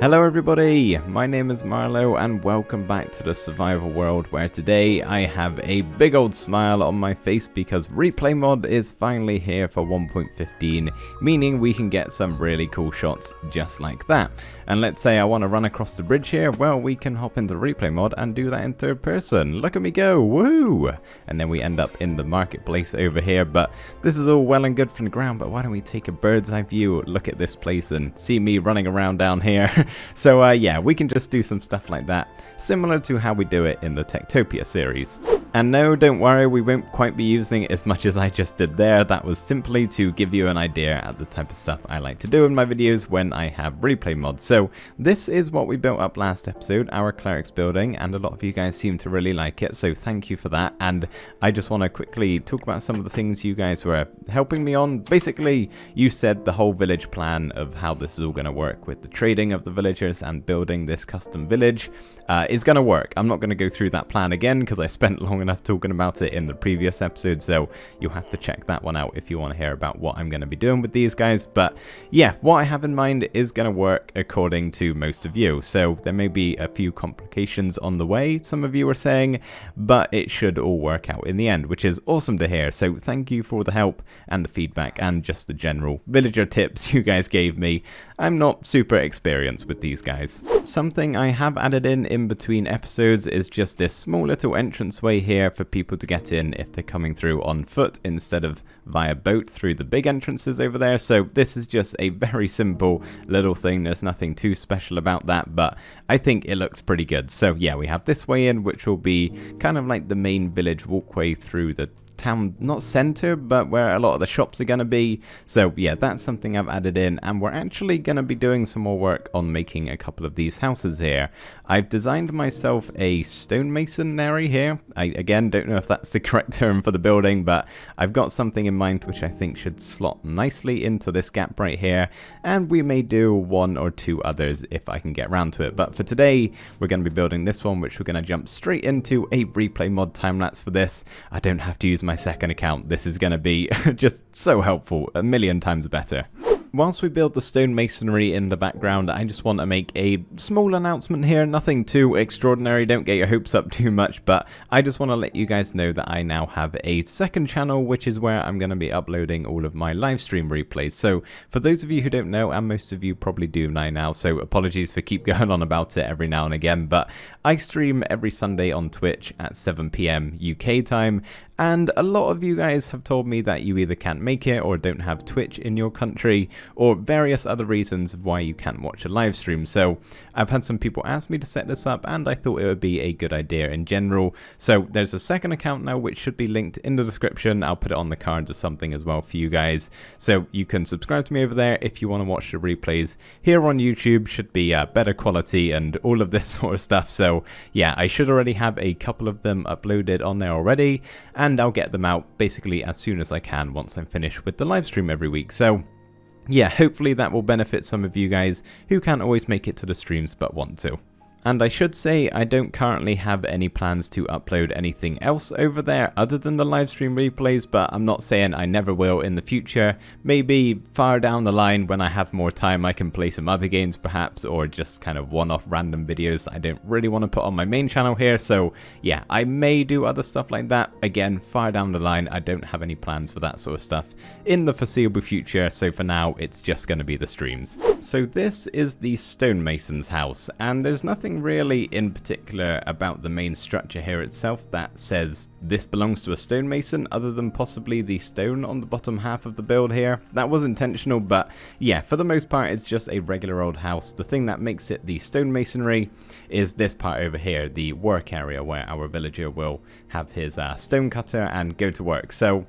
Hello everybody, my name is Marlo and welcome back to the survival world, where today I have a big old smile on my face because replay mod is finally here for 1.15, meaning we can get some really cool shots just like that. And let's say I want to run across the bridge here, well, we can hop into replay mod and do that in third person. Look at me go, woo! And then we end up in the marketplace over here, but this is all well and good from the ground, but why don't we take a bird's eye view, look at this place and see me running around down here. So yeah, we can just do some stuff like that, similar to how we do it in the Techtopia series. And no, don't worry, we won't quite be using it as much as I just did there. That was simply to give you an idea at the type of stuff I like to do in my videos when I have replay mods. So this is what we built up last episode, our cleric's building, and a lot of you guys seem to really like it, so thank you for that. And I just want to quickly talk about some of the things you guys were helping me on. Basically, you said the whole village plan of how this is all going to work with the trading of the villagers and building this custom village is going to work. I'm not going to go through that plan again because I spent long enough talking about it in the previous episode, so you'll have to check that one out if you want to hear about what I'm going to be doing with these guys. But yeah, what I have in mind is going to work according to most of you, so there may be a few complications on the way, some of you are saying, but it should all work out in the end, which is awesome to hear. So thank you for the help and the feedback and just the general villager tips you guys gave me. I'm not super experienced with these guys. Something I have added in between episodes is just this small little entranceway here for people to get in if they're coming through on foot instead of via boat through the big entrances over there. So this is just a very simple little thing. There's nothing too special about that, but I think it looks pretty good. So yeah, we have this way in, which will be kind of like the main village walkway through the town, not center, but where a lot of the shops are going to be. So yeah, that's something I've added in, and we're actually going to be doing some more work on making a couple of these houses here. I've designed myself a stonemasonry here. I again don't know if that's the correct term for the building, but I've got something in mind which I think should slot nicely into this gap right here, and we may do one or two others if I can get around to it. But for today, we're going to be building this one, which we're going to jump straight into a replay mod time-lapse for this. I don't have to use my second account. This is going to be just so helpful, a million times better. Whilst we build the stonemasonry in the background, I just want to make a small announcement here, nothing too extraordinary, don't get your hopes up too much, but I just want to let you guys know that I now have a second channel, which is where I'm going to be uploading all of my live stream replays. So for those of you who don't know, and most of you probably do now, so apologies for keep going on about it every now and again, but I stream every Sunday on Twitch at 7 PM UK time, and a lot of you guys have told me that you either can't make it or don't have Twitch in your country, or various other reasons of why you can't watch a live stream. So I've had some people ask me to set this up, and I thought it would be a good idea in general. So there's a second account now, which should be linked in the description. I'll put it on the cards or something as well for you guys. So you can subscribe to me over there if you want to watch the replays. Here on YouTube should be better quality and all of this sort of stuff. So yeah, I should already have a couple of them uploaded on there already, and I'll get them out basically as soon as I can once I'm finished with the live stream every week. So yeah, hopefully that will benefit some of you guys who can't always make it to the streams but want to. And I should say I don't currently have any plans to upload anything else over there other than the live stream replays, but I'm not saying I never will in the future. Maybe far down the line when I have more time I can play some other games perhaps, or just kind of one-off random videos that I don't really want to put on my main channel here. So yeah, I may do other stuff like that. Again, far down the line, I don't have any plans for that sort of stuff in the foreseeable future, so for now it's just going to be the streams. So this is the stonemason's house, and there's nothing really in particular about the main structure here itself that says this belongs to a stonemason, other than possibly the stone on the bottom half of the build here. That was intentional, but yeah, for the most part it's just a regular old house. The thing that makes it the stonemasonry is this part over here, the work area where our villager will have his stonecutter and go to work. So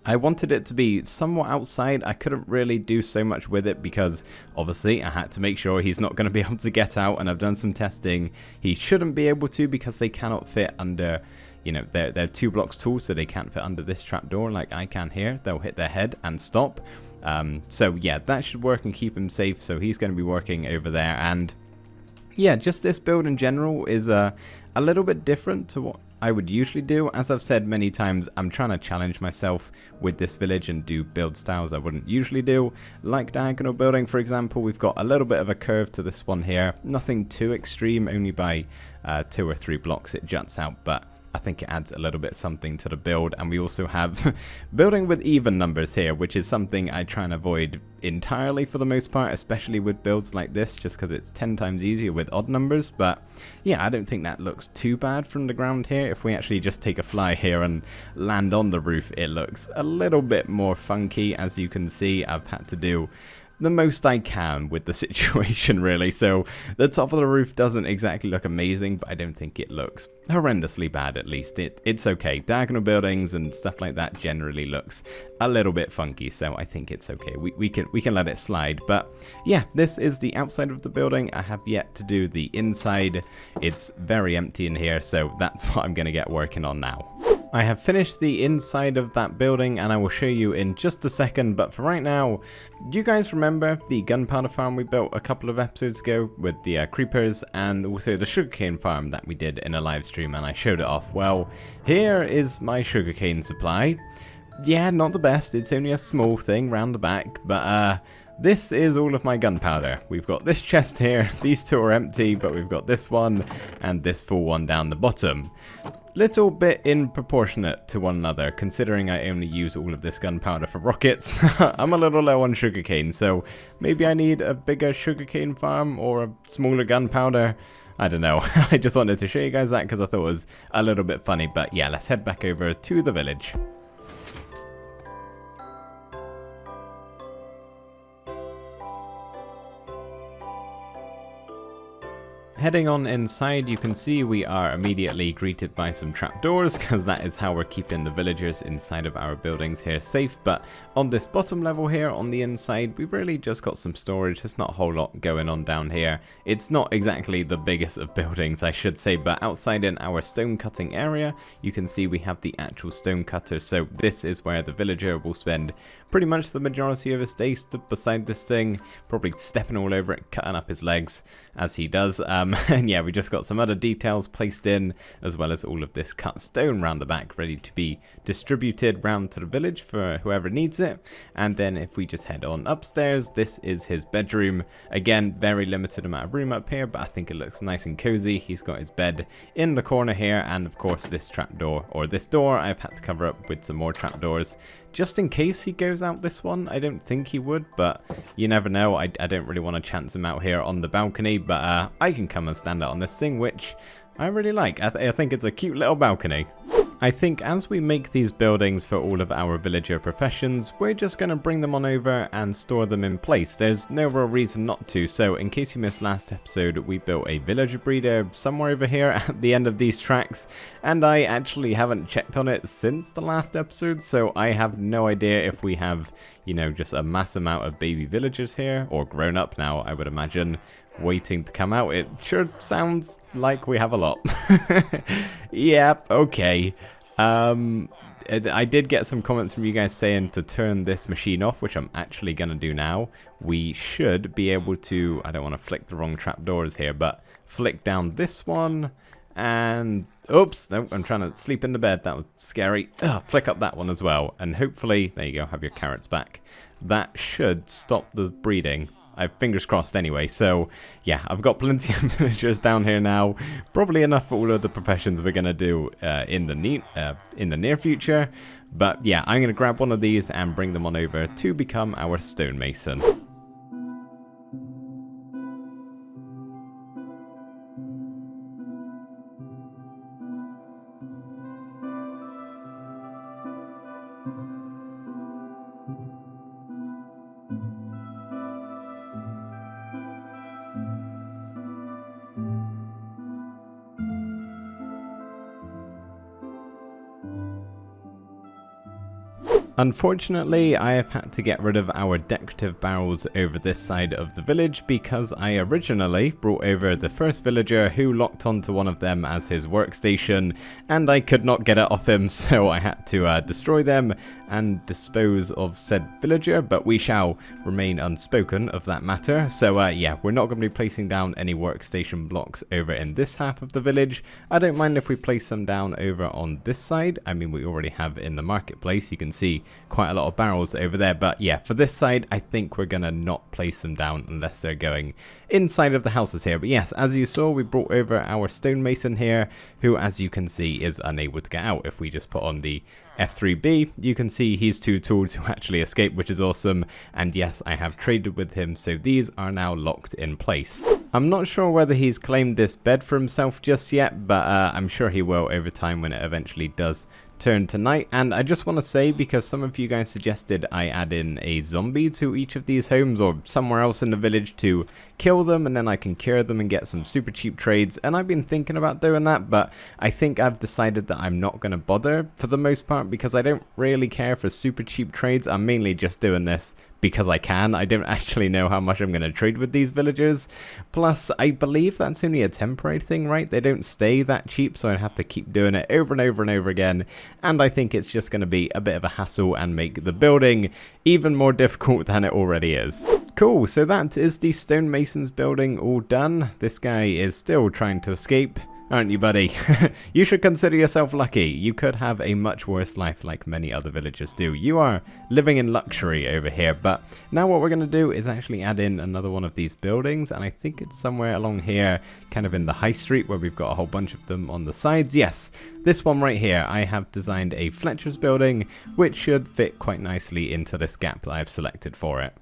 I wanted it to be somewhat outside. I couldn't really do so much with it because obviously I had to make sure he's not going to be able to get out, and I've done some testing. He shouldn't be able to because they cannot fit under, you know, they're 2 blocks tall, so they can't fit under this trapdoor like I can here. They'll hit their head and stop. So yeah, that should work and keep him safe, so he's going to be working over there. And yeah, just this build in general is a little bit different to what I would usually do. As I've said many times, I'm trying to challenge myself with this village and do build styles I wouldn't usually do. Like diagonal building, for example, we've got a little bit of a curve to this one here. Nothing too extreme, only by 2 or 3 blocks it juts out, but I think it adds a little bit something to the build. And we also have building with even numbers here, which is something I try and avoid entirely for the most part, especially with builds like this, just because it's 10 times easier with odd numbers. But yeah, I don't think that looks too bad from the ground here. If we actually just take a fly here and land on the roof, it looks a little bit more funky. As you can see, I've had to do the most I can with the situation, really. So the top of the roof doesn't exactly look amazing, but I don't think it looks horrendously bad. At least it's okay. Diagonal buildings and stuff like that generally looks a little bit funky, so I think it's okay. We can let it slide. But yeah, this is the outside of the building. I have yet to do the inside. It's very empty in here, so that's what I'm gonna get working on now. I have finished the inside of that building and I will show you in just a second, but for right now, do you guys remember the gunpowder farm we built a couple of episodes ago with the creepers, and also the sugarcane farm that we did in a live stream and I showed it off? Well, here is my sugarcane supply. Yeah, not the best, it's only a small thing round the back, but this is all of my gunpowder. We've got this chest here, these 2 are empty, but we've got this one and this full one down the bottom. Little bit in-proportionate to one another, considering I only use all of this gunpowder for rockets. I'm a little low on sugarcane, so maybe I need a bigger sugarcane farm or a smaller gunpowder. I don't know. I just wanted to show you guys that because I thought it was a little bit funny. But yeah, let's head back over to the village. Heading on inside, you can see we are immediately greeted by some trapdoors, because that is how we're keeping the villagers inside of our buildings here safe. But on this bottom level here on the inside, we've really just got some storage. There's not a whole lot going on down here. It's not exactly the biggest of buildings, I should say, but outside in our stone cutting area, you can see we have the actual stone cutter. So this is where the villager will spend pretty much the majority of his day stood beside this thing, probably stepping all over it, cutting up his legs as he does. And yeah, we just got some other details placed in, as well as all of this cut stone round the back, ready to be distributed round to the village for whoever needs it. And then if we just head on upstairs, this is his bedroom. Again, very limited amount of room up here, but I think it looks nice and cozy. He's got his bed in the corner here, and of course this trapdoor, or this door, I've had to cover up with some more trapdoors, just in case he goes out this one. I don't think he would, but you never know. I don't really want to chance him out here on the balcony, but I can come and stand out on this thing, which I really like. I think it's a cute little balcony. I think as we make these buildings for all of our villager professions, we're just going to bring them on over and store them in place. There's no real reason not to. So in case you missed last episode, we built a villager breeder somewhere over here at the end of these tracks, and I actually haven't checked on it since the last episode, so I have no idea if we have, you know, just a mass amount of baby villagers here, or grown up now, I would imagine, waiting to come out. It sure sounds like we have a lot. Yep, okay. I did get some comments from you guys saying to turn this machine off, which I'm actually going to do now. We should be able to, I don't want to flick the wrong trapdoors here, but flick down this one, and oops, no, I'm trying to sleep in the bed. That was scary. Flick up that one as well, and hopefully, there you go, have your carrots back. That should stop the breeding. I've fingers crossed anyway. So yeah, I've got plenty of villagers down here now, probably enough for all of the professions we're gonna do in the near future. But yeah, I'm gonna grab one of these and bring them on over to become our stonemason. Unfortunately, I have had to get rid of our decorative barrels over this side of the village because I originally brought over the first villager who locked onto one of them as his workstation, and I could not get it off him, so I had to destroy them and dispose of said villager, but we shall remain unspoken of that matter. So yeah, we're not going to be placing down any workstation blocks over in this half of the village. I don't mind if we place them down over on this side. I mean, we already have in the marketplace, you can see quite a lot of barrels over there, but yeah, for this side I think we're gonna not place them down unless they're going inside of the houses here. But yes, as you saw, we brought over our stonemason here, who as you can see is unable to get out. If we just put on the F3B, you can see he's too tall to actually escape, which is awesome. And yes, I have traded with him, so these are now locked in place. I'm not sure whether he's claimed this bed for himself just yet, but I'm sure he will over time when it eventually does turn to night. And I just want to say, because some of you guys suggested I add in a zombie to each of these homes or somewhere else in the village to kill them, and then I can cure them and get some super cheap trades, and I've been thinking about doing that, but I think I've decided that I'm not going to bother for the most part, because I don't really care for super cheap trades. I'm mainly just doing this because I can. I don't actually know how much I'm going to trade with these villagers. Plus, I believe that's only a temporary thing, right? They don't stay that cheap, so I have to keep doing it over and over and over again. And I think it's just going to be a bit of a hassle and make the building even more difficult than it already is. Cool, so that is the stonemason's building all done. This guy is still trying to escape. Aren't you, buddy? You should consider yourself lucky. You could have a much worse life like many other villagers do. You are living in luxury over here. But now what we're going to do is actually add in another one of these buildings. And I think it's somewhere along here, kind of in the high street, where we've got a whole bunch of them on the sides. Yes, this one right here. I have designed a Fletcher's building, which should fit quite nicely into this gap that I've selected for it.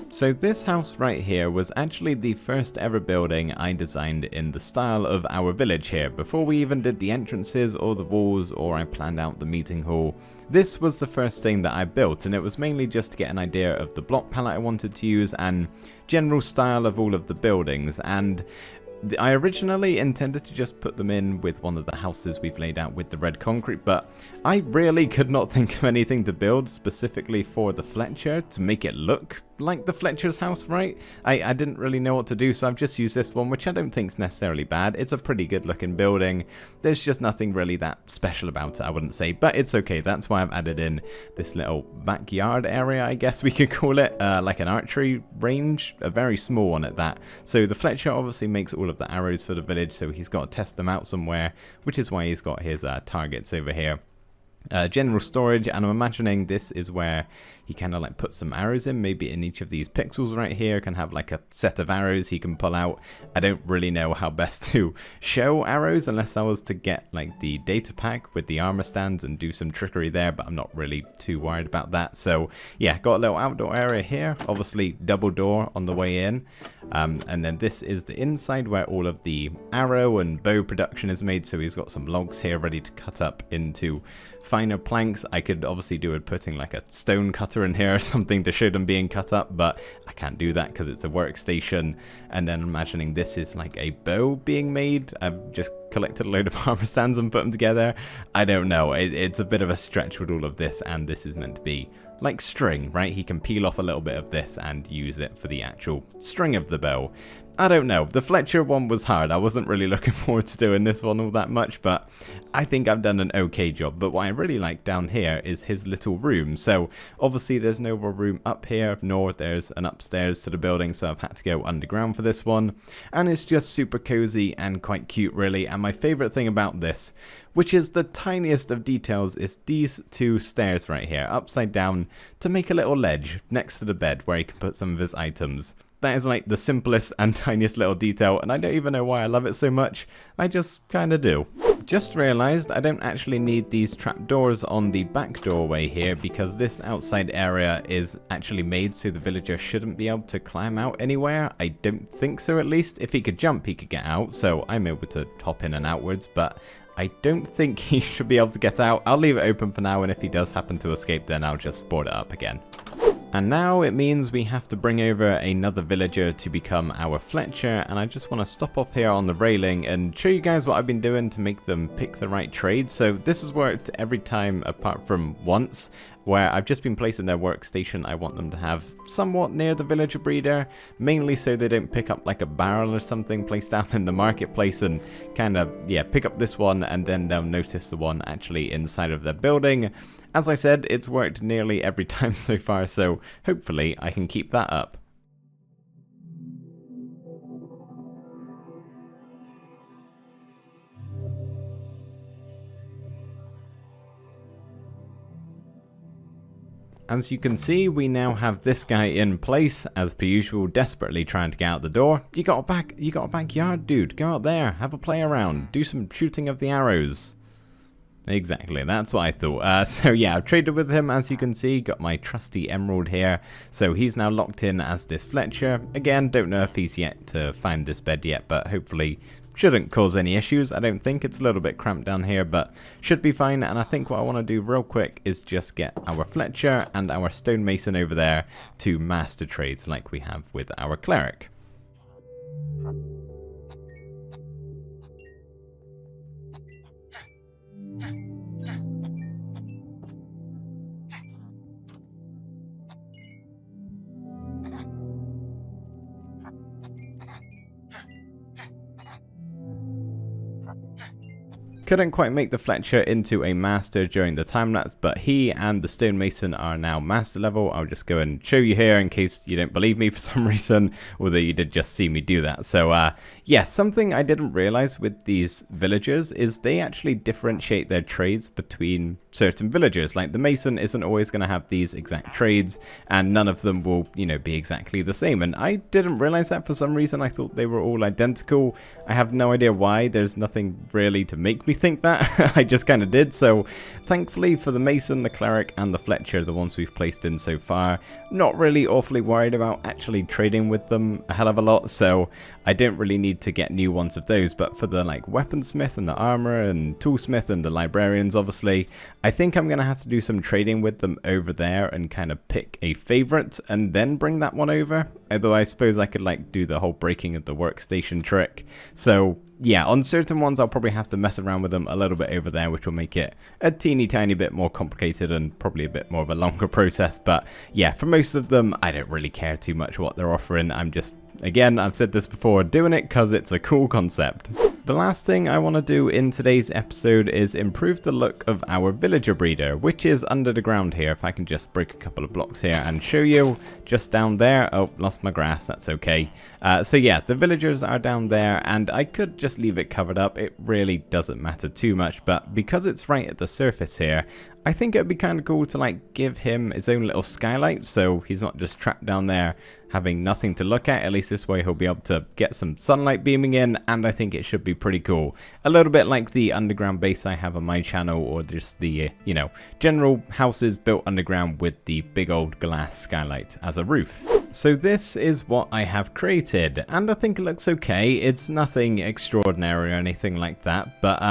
So this house right here was actually the first ever building I designed in the style of our village here, before we even did the entrances or the walls or I planned out the meeting hall. This was the first thing that I built, and it was mainly just to get an idea of the block palette I wanted to use and general style of all of the buildings. And I originally intended to just put them in with one of the houses we've laid out with the red concrete, but I really could not think of anything to build specifically for the Fletcher to make it look like the Fletcher's house, right? I didn't really know what to do, so I've just used this one, which I don't think is necessarily bad. It's a pretty good looking building. There's just nothing really that special about it, I wouldn't say, but it's okay. That's why I've added in this little backyard area, I guess we could call it, like an archery range, a very small one at that. So the Fletcher obviously makes all of the arrows for the village, so he's got to test them out somewhere, which is why he's got his targets over here. General storage, and I'm imagining this is where he kind of like puts some arrows in, maybe in each of these pixels right here, can have like a set of arrows he can pull out. I don't really know how best to show arrows unless I was to get like the data pack with the armor stands and do some trickery there, but I'm not really too worried about that. So yeah, got a little outdoor area here, obviously double door on the way in, and then this is the inside where all of the arrow and bow production is made. So he's got some logs here ready to cut up into finer planks. I could obviously do it putting like a stone cutter in here or something to show them being cut up, but I can't do that because it's a workstation. And then imagining this is like a bow being made. I've just collected a load of armor stands and put them together. I don't know, it's a bit of a stretch with all of this, and this is meant to be like string, right? He can peel off a little bit of this and use it for the actual string of the bow. I don't know, the Fletcher one was hard. I wasn't really looking forward to doing this one all that much, but I think I've done an okay job. But what I really like down here is his little room. So obviously there's no more room up here, nor there's an upstairs to the building, so I've had to go underground for this one. And it's just super cozy and quite cute really, and my favourite thing about this, which is the tiniest of details, is these two stairs right here, upside down, to make a little ledge next to the bed where he can put some of his items. That is like the simplest and tiniest little detail, and I don't even know why I love it so much. I just kinda do. Just realised I don't actually need these trapdoors on the back doorway here, because this outside area is actually made so the villager shouldn't be able to climb out anywhere. I don't think so, at least. If he could jump, he could get out, so I'm able to hop in and outwards, but I don't think he should be able to get out. I'll leave it open for now, and if he does happen to escape, then I'll just board it up again. And now it means we have to bring over another villager to become our Fletcher, and I just want to stop off here on the railing and show you guys what I've been doing to make them pick the right trade. So this has worked every time apart from once, where I've just been placing their workstation I want them to have somewhat near the villager breeder, mainly so they don't pick up like a barrel or something placed down in the marketplace and kind of, yeah, pick up this one and then they'll notice the one actually inside of their building. As I said, it's worked nearly every time so far, so hopefully I can keep that up. As you can see, we now have this guy in place, as per usual, desperately trying to get out the door. You got a backyard, dude. Go out there, have a play around, do some shooting of the arrows. Exactly, that's what I thought. So yeah, I've traded with him, as you can see, got my trusty emerald here. So he's now locked in as this Fletcher. Again, don't know if he's yet to find this bed yet, but hopefully shouldn't cause any issues. I don't think. It's a little bit cramped down here, but should be fine. And I think what I want to do real quick is just get our Fletcher and our Stonemason over there to master trades like we have with our cleric. Couldn't quite make the Fletcher into a master during the time lapse, but he and the Stonemason are now master level. I'll just go and show you here in case you don't believe me for some reason, although you did just see me do that. So yeah, something I didn't realize with these villagers is they actually differentiate their trades between certain villagers. Like the Mason isn't always going to have these exact trades, and none of them will, you know, be exactly the same. And I didn't realize that for some reason. I thought they were all identical. I have no idea why. There's nothing really to make me think that. I just kind of did. So thankfully for the Mason, the Cleric, and the Fletcher, the ones we've placed in so far, not really awfully worried about actually trading with them a hell of a lot. So I don't really need to get new ones of those. But for the like weaponsmith and the armorer and toolsmith and the librarians, obviously, I think I'm going to have to do some trading with them over there and kind of pick a favorite and then bring that one over. Although I suppose I could like do the whole breaking of the workstation trick. So yeah, on certain ones I'll probably have to mess around with them a little bit over there, which will make it a teeny tiny bit more complicated and probably a bit more of a longer process. But yeah, for most of them I don't really care too much what they're offering. I'm just, again, I've said this before, doing it because it's a cool concept. The last thing I want to do in today's episode is improve the look of our villager breeder, which is under the ground here. If I can just break a couple of blocks here and show you, just down there. Oh, lost my grass, that's okay. So yeah, the villagers are down there, and I could just leave it covered up. It really doesn't matter too much, but because it's right at the surface here, I think it'd be kind of cool to like give him his own little skylight, so he's not just trapped down there having nothing to look at. At least this way he'll be able to get some sunlight beaming in, and I think it should be pretty cool. A little bit like the underground base I have on my channel, or just the, you know, general houses built underground with the big old glass skylight as a roof. So this is what I have created, and I think it looks okay. It's nothing extraordinary or anything like that, but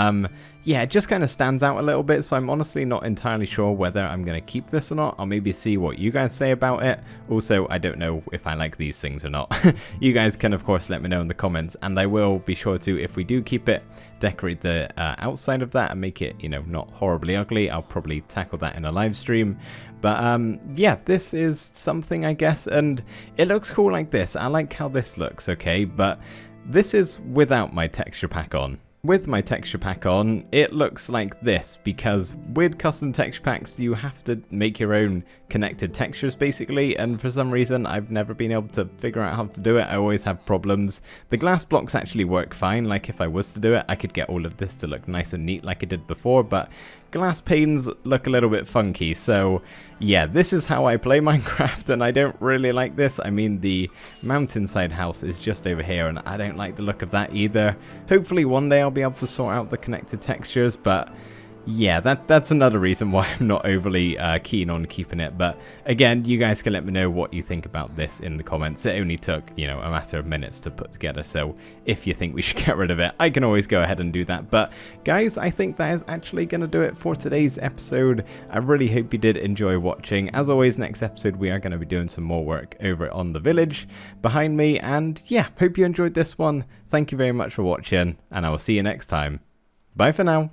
yeah, it just kind of stands out a little bit, so I'm honestly not entirely sure whether I'm going to keep this or not. I'll maybe see what you guys say about it. Also, I don't know if I I like these things or not. You guys can of course let me know in the comments, and I will be sure to, if we do keep it, decorate the outside of that and make it, you know, not horribly ugly. I'll probably tackle that in a live stream. But yeah, this is something, I guess, and it looks cool like this. I like how this looks, okay, but this is without my texture pack on. With my texture pack on, it looks like this, because with custom texture packs, you have to make your own connected textures basically, and for some reason, I've never been able to figure out how to do it. I always have problems. The glass blocks actually work fine, like if I was to do it, I could get all of this to look nice and neat like I did before, but glass panes look a little bit funky. So yeah, this is how I play Minecraft, and I don't really like this. I mean, the mountainside house is just over here, and I don't like the look of that either. Hopefully one day I'll be able to sort out the connected textures, but yeah, that's another reason why I'm not overly keen on keeping it. But again, you guys can let me know what you think about this in the comments. It only took, you know, a matter of minutes to put together, so if you think we should get rid of it, I can always go ahead and do that. But guys, I think that is actually going to do it for today's episode. I really hope you did enjoy watching. As always, next episode we are going to be doing some more work over on the village behind me, and yeah, hope you enjoyed this one. Thank you very much for watching, and I will see you next time. Bye for now.